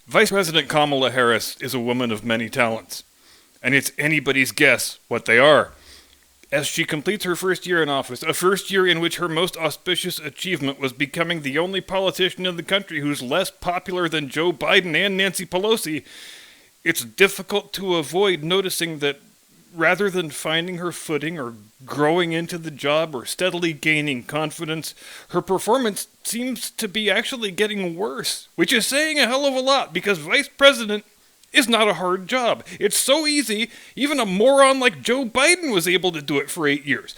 Vice President Kamala Harris is a woman of many talents, and it's anybody's guess what they are. As she completes her first year in office, a first year in which her most auspicious achievement was becoming the only politician in the country who's less popular than Joe Biden and Nancy Pelosi, it's difficult to avoid noticing that rather than finding her footing or growing into the job or steadily gaining confidence, her performance seems to be actually getting worse, which is saying a hell of a lot because vice president is not a hard job. It's so easy, even a moron like Joe Biden was able to do it for 8 years.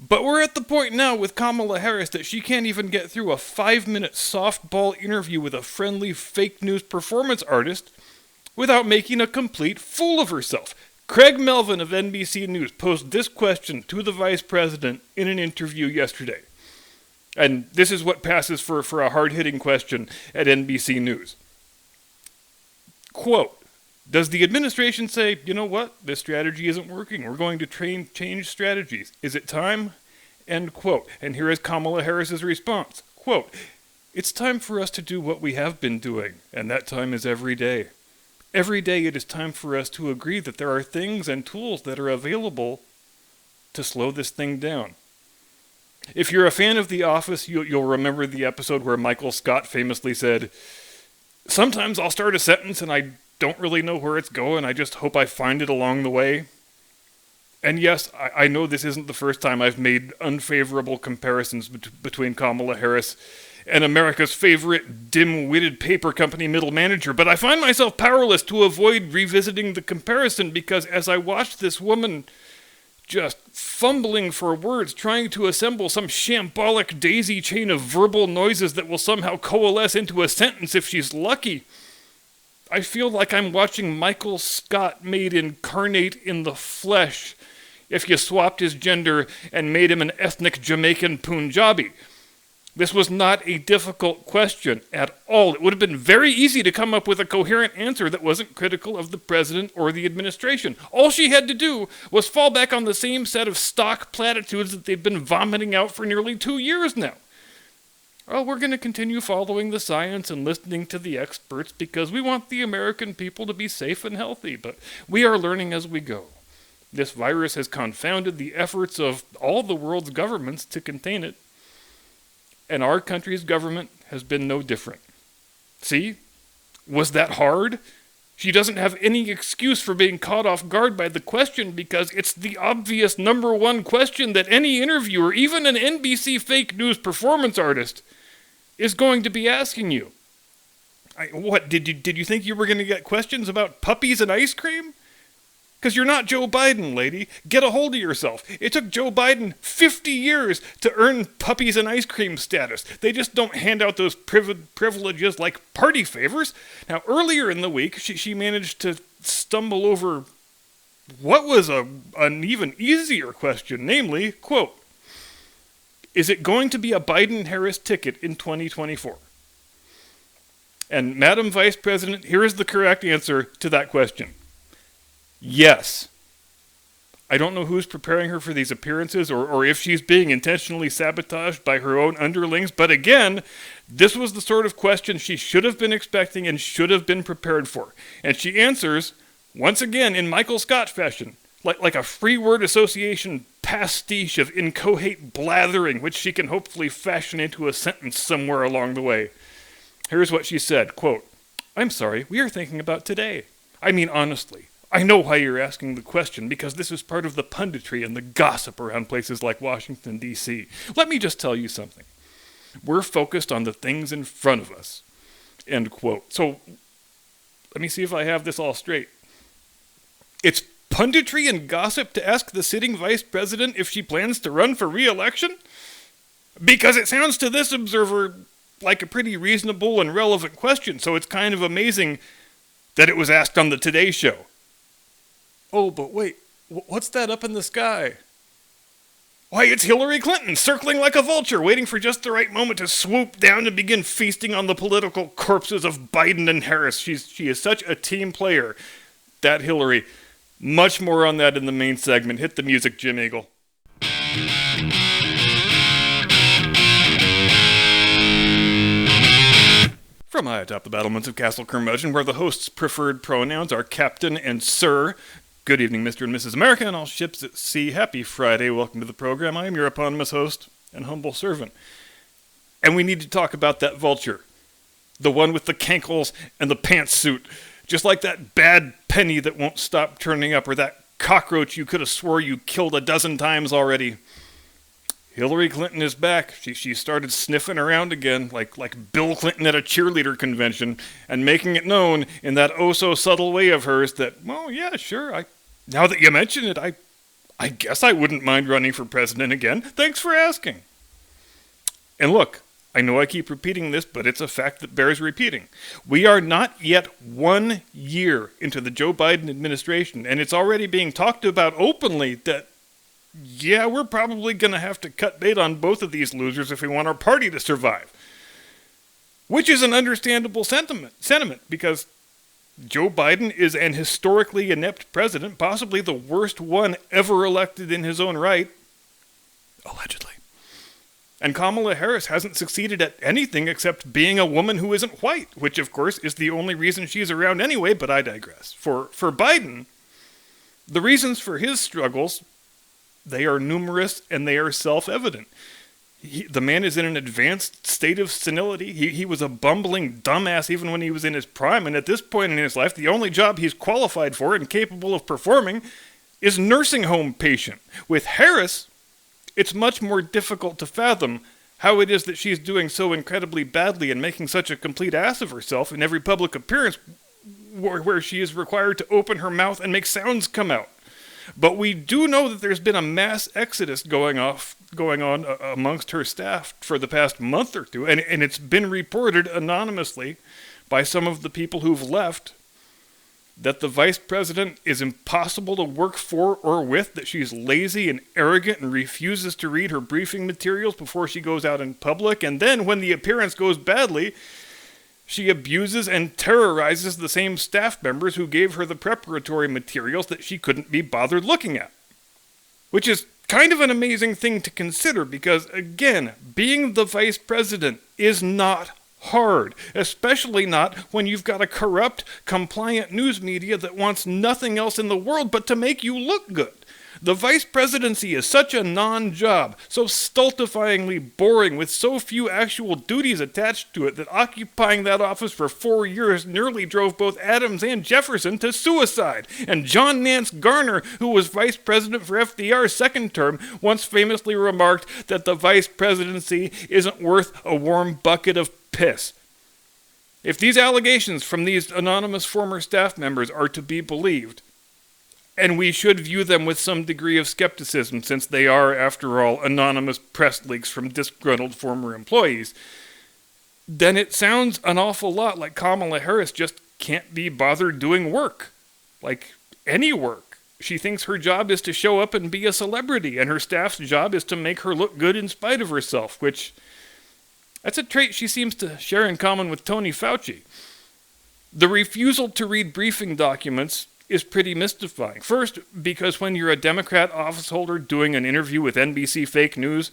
But we're at the point now with Kamala Harris that she can't even get through a 5-minute softball interview with a friendly fake news performance artist without making a complete fool of herself. Craig Melvin of NBC News posed this question to the vice president in an interview yesterday. And this is what passes for a hard-hitting question at NBC News. Quote, does the administration say, you know what, this strategy isn't working, we're going to change strategies. Is it time? End quote. And here is Kamala Harris's response. Quote, it's time for us to do what we have been doing, and that time is every day. Every day it is time for us to agree that there are things and tools that are available to slow this thing down. If you're a fan of The Office, you'll remember the episode where Michael Scott famously said, sometimes I'll start a sentence and I don't really know where it's going, I just hope I find it along the way. And yes, I know this isn't the first time I've made unfavorable comparisons between Kamala Harris and America's favorite dim-witted paper company middle manager, but I find myself powerless to avoid revisiting the comparison because as I watch this woman just fumbling for words, trying to assemble some shambolic daisy chain of verbal noises that will somehow coalesce into a sentence if she's lucky, I feel like I'm watching Michael Scott made incarnate in the flesh if you swapped his gender and made him an ethnic Jamaican Punjabi. This was not a difficult question at all. It would have been very easy to come up with a coherent answer that wasn't critical of the president or the administration. All she had to do was fall back on the same set of stock platitudes that they've been vomiting out for nearly 2 years now. Oh, we're going to continue following the science and listening to the experts because we want the American people to be safe and healthy, but we are learning as we go. This virus has confounded the efforts of all the world's governments to contain it. And our country's government has been no different. See? Was that hard? She doesn't have any excuse for being caught off guard by the question because it's the obvious number one question that any interviewer, even an NBC fake news performance artist, is going to be asking you. Did you think you were going to get questions about puppies and ice cream? Because you're not Joe Biden, lady. Get a hold of yourself. It took Joe Biden 50 years to earn puppies and ice cream status. They just don't hand out those privileges like party favors. Now, earlier in the week, she managed to stumble over what was an even easier question, namely, quote, is it going to be a Biden-Harris ticket in 2024? And Madam Vice President, here is the correct answer to that question. Yes. I don't know who's preparing her for these appearances or if she's being intentionally sabotaged by her own underlings, but again, this was the sort of question she should have been expecting and should have been prepared for. And she answers, once again, in Michael Scott fashion, like a free word association pastiche of inchoate blathering, which she can hopefully fashion into a sentence somewhere along the way. Here's what she said, quote, I'm sorry, we are thinking about today. I mean, honestly. I know why you're asking the question, because this is part of the punditry and the gossip around places like Washington, D.C. Let me just tell you something. We're focused on the things in front of us. End quote. So, let me see if I have this all straight. It's punditry and gossip to ask the sitting vice president if she plans to run for re-election? Because it sounds to this observer like a pretty reasonable and relevant question, so it's kind of amazing that it was asked on the Today Show. Oh, but wait, what's that up in the sky? Why, it's Hillary Clinton, circling like a vulture, waiting for just the right moment to swoop down and begin feasting on the political corpses of Biden and Harris. She is such a team player, that Hillary. Much more on that in the main segment. Hit the music, Jim Eagle. From high atop the battlements of Castle Curmudgeon, where the host's preferred pronouns are Captain and Sir. Good evening, Mr. and Mrs. America, and all ships at sea. Happy Friday. Welcome to the program. I am your eponymous host and humble servant. And we need to talk about that vulture. The one with the cankles and the pantsuit. Just like that bad penny that won't stop turning up, or that cockroach you could have swore you killed a dozen times already. Hillary Clinton is back. She started sniffing around again, like Bill Clinton at a cheerleader convention, and making it known in that oh-so-subtle way of hers that, well, yeah, sure, now that you mention it, I guess I wouldn't mind running for president again. Thanks for asking. And look, I know I keep repeating this, but it's a fact that bears repeating. We are not yet 1 year into the Joe Biden administration, and it's already being talked about openly that, yeah, we're probably going to have to cut bait on both of these losers if we want our party to survive. Which is an understandable sentiment, because Joe Biden is an historically inept president, possibly the worst one ever elected in his own right. Allegedly. And Kamala Harris hasn't succeeded at anything except being a woman who isn't white, which, of course, is the only reason she's around anyway, but I digress. For Biden, the reasons for his struggles, they are numerous and they are self-evident. The man is in an advanced state of senility. He was a bumbling dumbass even when he was in his prime, and at this point in his life, the only job he's qualified for and capable of performing is nursing home patient. With Harris, it's much more difficult to fathom how it is that she's doing so incredibly badly and making such a complete ass of herself in every public appearance where she is required to open her mouth and make sounds come out. But we do know that there's been a mass exodus going on amongst her staff for the past month or two, and it's been reported anonymously by some of the people who've left that the vice president is impossible to work for or with, that she's lazy and arrogant and refuses to read her briefing materials before she goes out in public, and then when the appearance goes badly, she abuses and terrorizes the same staff members who gave her the preparatory materials that she couldn't be bothered looking at. Which is kind of an amazing thing to consider because, again, being the vice president is not hard, especially not when you've got a corrupt, compliant news media that wants nothing else in the world but to make you look good. The vice presidency is such a non-job, so stultifyingly boring with so few actual duties attached to it that occupying that office for 4 years nearly drove both Adams and Jefferson to suicide. And John Nance Garner, who was vice president for FDR's second term, once famously remarked that the vice presidency isn't worth a warm bucket of piss. If these allegations from these anonymous former staff members are to be believed, and we should view them with some degree of skepticism since they are, after all, anonymous press leaks from disgruntled former employees, then it sounds an awful lot like Kamala Harris just can't be bothered doing work. Like any work. She thinks her job is to show up and be a celebrity, and her staff's job is to make her look good in spite of herself, which that's a trait she seems to share in common with Tony Fauci. The refusal to read briefing documents is pretty mystifying. First, because when you're a Democrat officeholder doing an interview with NBC Fake News,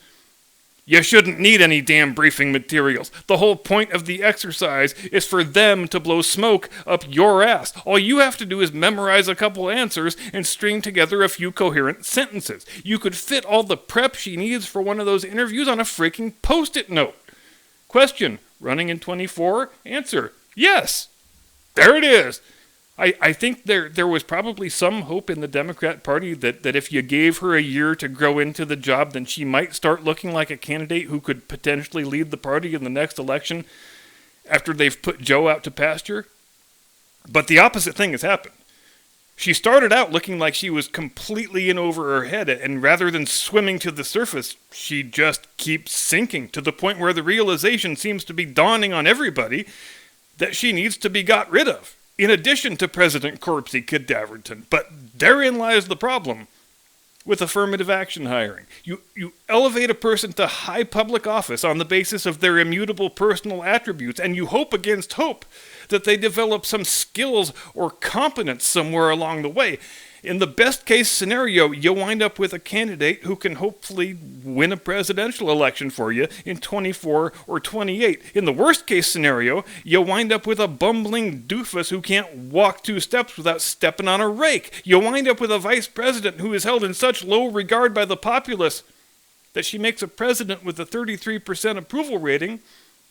you shouldn't need any damn briefing materials. The whole point of the exercise is for them to blow smoke up your ass. All you have to do is memorize a couple answers and string together a few coherent sentences. You could fit all the prep she needs for one of those interviews on a freaking Post-it note. Question, running in 24? Answer, yes. There it is. I think there was probably some hope in the Democrat Party that if you gave her a year to grow into the job, then she might start looking like a candidate who could potentially lead the party in the next election after they've put Joe out to pasture. But the opposite thing has happened. She started out looking like she was completely in over her head, and rather than swimming to the surface, she just keeps sinking to the point where the realization seems to be dawning on everybody that she needs to be got rid of. In addition to President Corpsey Cadaverton. But therein lies the problem with affirmative action hiring. You elevate a person to high public office on the basis of their immutable personal attributes, and you hope against hope that they develop some skills or competence somewhere along the way. In the best case scenario, you wind up with a candidate who can hopefully win a presidential election for you in 24 or 28. In the worst case scenario, you wind up with a bumbling doofus who can't walk 2 steps without stepping on a rake. You wind up with a vice president who is held in such low regard by the populace that she makes a president with a 33% approval rating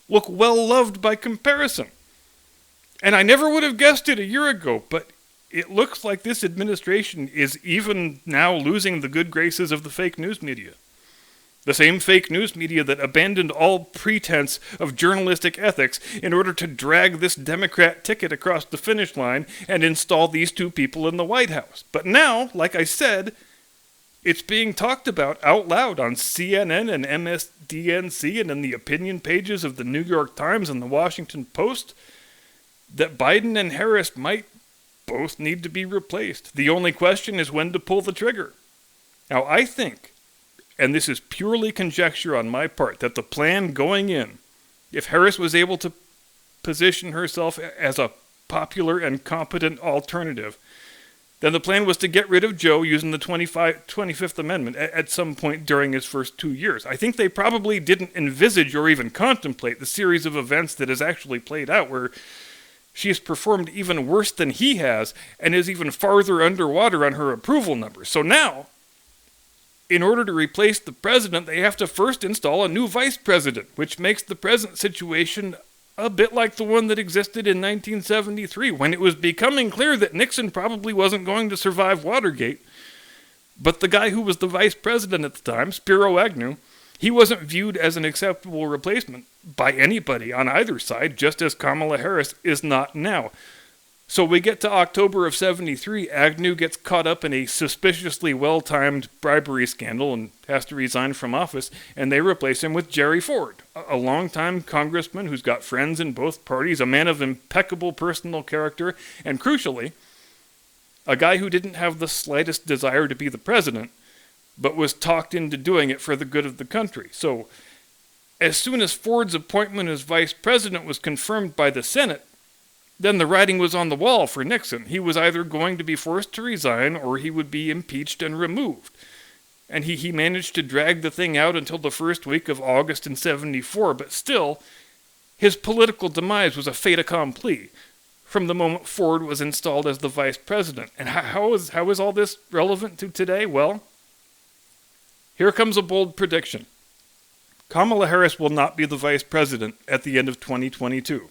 look well loved by comparison. And I never would have guessed it a year ago, but it looks like this administration is even now losing the good graces of the fake news media. The same fake news media that abandoned all pretense of journalistic ethics in order to drag this Democrat ticket across the finish line and install these 2 people in the White House. But now, like I said, it's being talked about out loud on CNN and MSDNC and in the opinion pages of the New York Times and the Washington Post that Biden and Harris might both need to be replaced. The only question is when to pull the trigger. Now, I think, and this is purely conjecture on my part, that the plan going in, if Harris was able to position herself as a popular and competent alternative, then the plan was to get rid of Joe using the 25th Amendment at some point during his first 2 years. I think they probably didn't envisage or even contemplate the series of events that has actually played out, where she has performed even worse than he has and is even farther underwater on her approval numbers. So now, in order to replace the president, they have to first install a new vice president, which makes the present situation a bit like the one that existed in 1973, when it was becoming clear that Nixon probably wasn't going to survive Watergate. But the guy who was the vice president at the time, Spiro Agnew, he wasn't viewed as an acceptable replacement by anybody on either side, just as Kamala Harris is not now. So we get to October of 73, Agnew gets caught up in a suspiciously well-timed bribery scandal and has to resign from office, and they replace him with Jerry Ford, a longtime congressman who's got friends in both parties, a man of impeccable personal character, and crucially, a guy who didn't have the slightest desire to be the president, but was talked into doing it for the good of the country. So, as soon as Ford's appointment as vice president was confirmed by the Senate, then the writing was on the wall for Nixon. He was either going to be forced to resign or he would be impeached and removed. And he managed to drag the thing out until the first week of August in 74, but still, his political demise was a fait accompli from the moment Ford was installed as the vice president. And how is all this relevant to today? Well, here comes a bold prediction. Kamala Harris will not be the vice president at the end of 2022.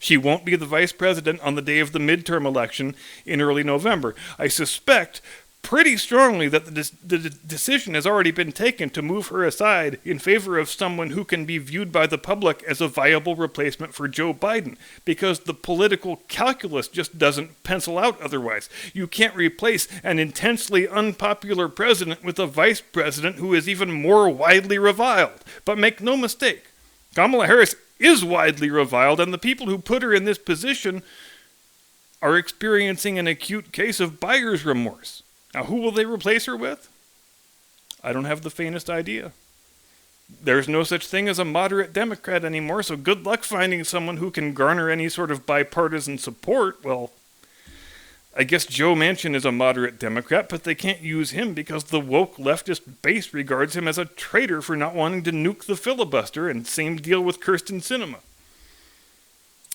She won't be the vice president on the day of the midterm election in early November. I suspect pretty strongly that the decision has already been taken to move her aside in favor of someone who can be viewed by the public as a viable replacement for Joe Biden, because the political calculus just doesn't pencil out otherwise. You can't replace an intensely unpopular president with a vice president who is even more widely reviled. But make no mistake, Kamala Harris is widely reviled, and the people who put her in this position are experiencing an acute case of buyer's remorse. Now, who will they replace her with? I don't have the faintest idea. There's no such thing as a moderate Democrat anymore, so good luck finding someone who can garner any sort of bipartisan support. Well, I guess Joe Manchin is a moderate Democrat, but they can't use him because the woke leftist base regards him as a traitor for not wanting to nuke the filibuster, and same deal with Kyrsten Sinema.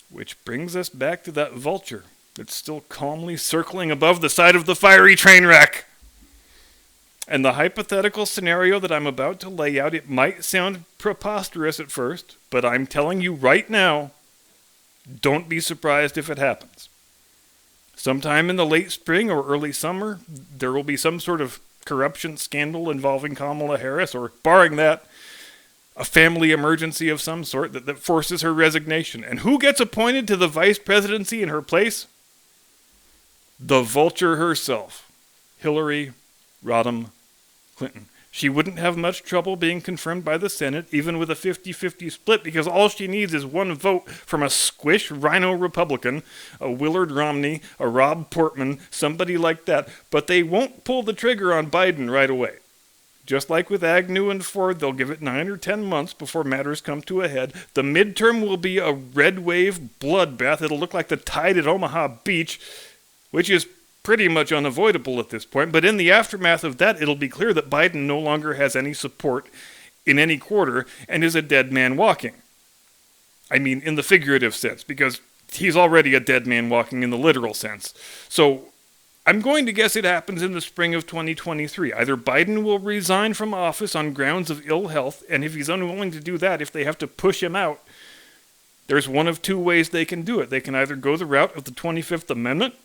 Which brings us back to that vulture that's still calmly circling above the side of the fiery train wreck. And the hypothetical scenario that I'm about to lay out, it might sound preposterous at first, but I'm telling you right now, don't be surprised if it happens. Sometime in the late spring or early summer, there will be some sort of corruption scandal involving Kamala Harris, or barring that, a family emergency of some sort that forces her resignation. And who gets appointed to the vice presidency in her place? The vulture herself, Hillary Rodham Clinton. She wouldn't have much trouble being confirmed by the Senate, even with a 50-50 split, because all she needs is one vote from a squish rhino Republican, a Willard Romney, a Rob Portman, somebody like that. But they won't pull the trigger on Biden right away. Just like with Agnew and Ford, they'll give it 9 or 10 months before matters come to a head. The midterm will be a red wave bloodbath. It'll look like the tide at Omaha Beach, which is pretty much unavoidable at this point, but in the aftermath of that, it'll be clear that Biden no longer has any support in any quarter and is a dead man walking. I mean, in the figurative sense, because he's already a dead man walking in the literal sense. So I'm going to guess it happens in the spring of 2023. Either Biden will resign from office on grounds of ill health, and if he's unwilling to do that, if they have to push him out, there's one of two ways they can do it. They can either go the route of the 25th Amendment,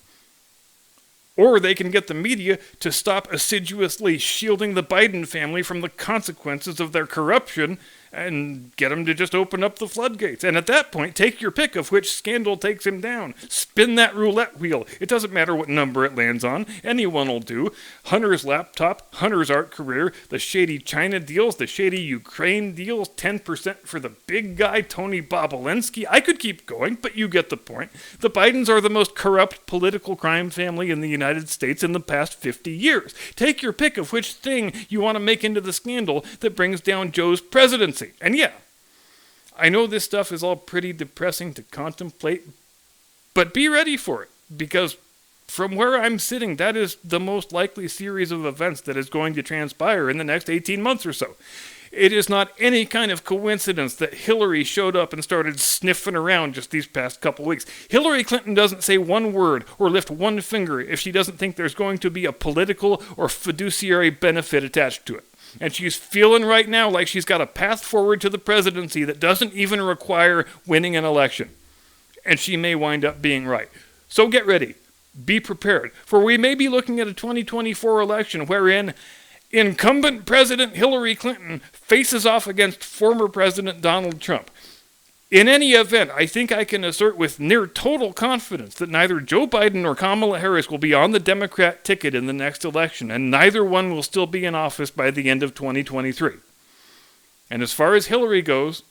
or they can get the media to stop assiduously shielding the Biden family from the consequences of their corruption and get him to just open up the floodgates. And at that point, take your pick of which scandal takes him down. Spin that roulette wheel. It doesn't matter what number it lands on. Anyone will do. Hunter's laptop, Hunter's art career, the shady China deals, the shady Ukraine deals, 10% for the big guy, Tony Bobulinski. I could keep going, but you get the point. The Bidens are the most corrupt political crime family in the United States in the past 50 years. Take your pick of which thing you want to make into the scandal that brings down Joe's presidency. And yeah, I know this stuff is all pretty depressing to contemplate, but be ready for it, because from where I'm sitting, that is the most likely series of events that is going to transpire in the next 18 months or so. It is not any kind of coincidence that Hillary showed up and started sniffing around just these past couple weeks. Hillary Clinton doesn't say one word or lift one finger if she doesn't think there's going to be a political or fiduciary benefit attached to it. And she's feeling right now like she's got a path forward to the presidency that doesn't even require winning an election. And she may wind up being right. So get ready. Be prepared. For we may be looking at a 2024 election wherein incumbent President Hillary Clinton faces off against former President Donald Trump. In any event, I think I can assert with near total confidence that neither Joe Biden nor Kamala Harris will be on the Democrat ticket in the next election, and neither one will still be in office by the end of 2023. And as far as Hillary goes,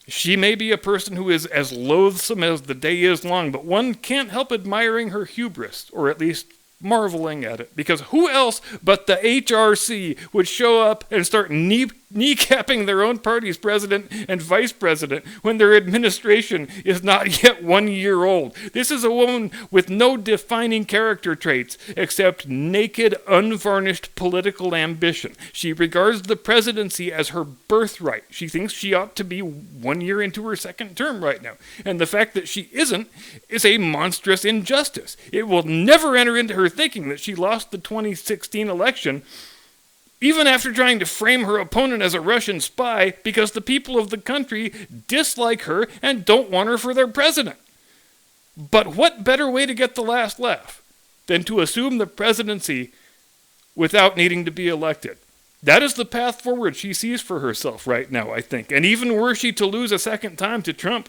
she may be a person who is as loathsome as the day is long, but one can't help admiring her hubris, or at least marveling at it, because who else but the HRC would show up and start kneecapping their own party's president and vice president when their administration is not yet 1 year old? This is a woman with no defining character traits except naked, unvarnished political ambition. She regards the presidency as her birthright. She thinks she ought to be 1 year into her second term right now. And the fact that she isn't is a monstrous injustice. It will never enter into her thinking that she lost the 2016 election, even after trying to frame her opponent as a Russian spy, because the people of the country dislike her and don't want her for their president. But what better way to get the last laugh than to assume the presidency without needing to be elected? That is the path forward she sees for herself right now, I think. And even were she to lose a second time to Trump,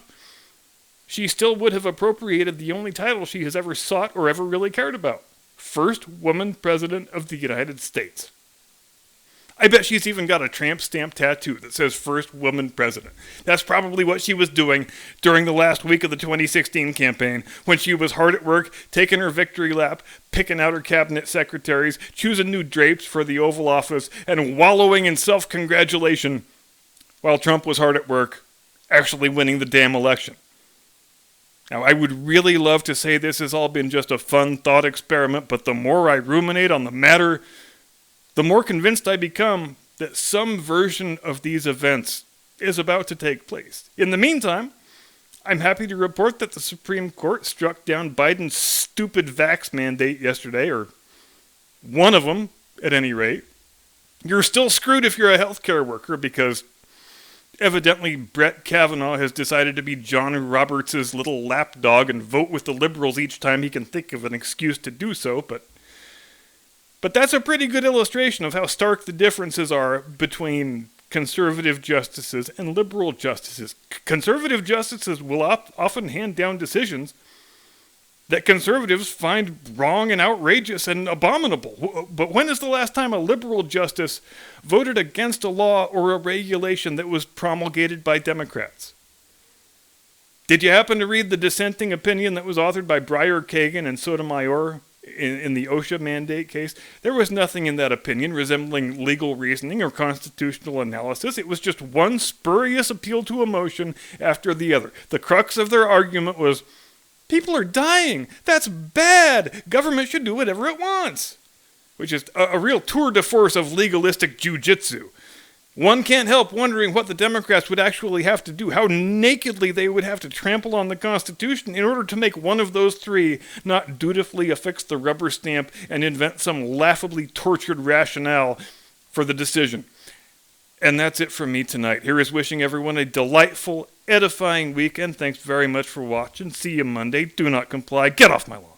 she still would have appropriated the only title she has ever sought or ever really cared about: First Woman President of the United States. I bet she's even got a tramp stamp tattoo that says First Woman President. That's probably what she was doing during the last week of the 2016 campaign, when she was hard at work, taking her victory lap, picking out her cabinet secretaries, choosing new drapes for the Oval Office, and wallowing in self-congratulation while Trump was hard at work, actually winning the damn election. Now, I would really love to say this has all been just a fun thought experiment, but the more I ruminate on the matter, the more convinced I become that some version of these events is about to take place. In the meantime, I'm happy to report that the Supreme Court struck down Biden's stupid vax mandate yesterday, or one of them, at any rate. You're still screwed if you're a healthcare worker, because evidently Brett Kavanaugh has decided to be John Roberts' little lapdog and vote with the liberals each time he can think of an excuse to do so, but that's a pretty good illustration of how stark the differences are between conservative justices and liberal justices. Conservative justices will often hand down decisions that conservatives find wrong and outrageous and abominable. But when is the last time a liberal justice voted against a law or a regulation that was promulgated by Democrats? Did you happen to read the dissenting opinion that was authored by Breyer, Kagan, and Sotomayor in the OSHA mandate case? There was nothing in that opinion resembling legal reasoning or constitutional analysis. It was just one spurious appeal to emotion after the other. The crux of their argument was, People are dying. That's bad. Government should do whatever it wants. Which is a real tour de force of legalistic jujitsu. One can't help wondering what the Democrats would actually have to do, how nakedly they would have to trample on the Constitution in order to make one of those three not dutifully affix the rubber stamp and invent some laughably tortured rationale for the decision. And that's it from me tonight. Here is wishing everyone a delightful, edifying weekend. Thanks very much for watching. See you Monday. Do not comply. Get off my lawn.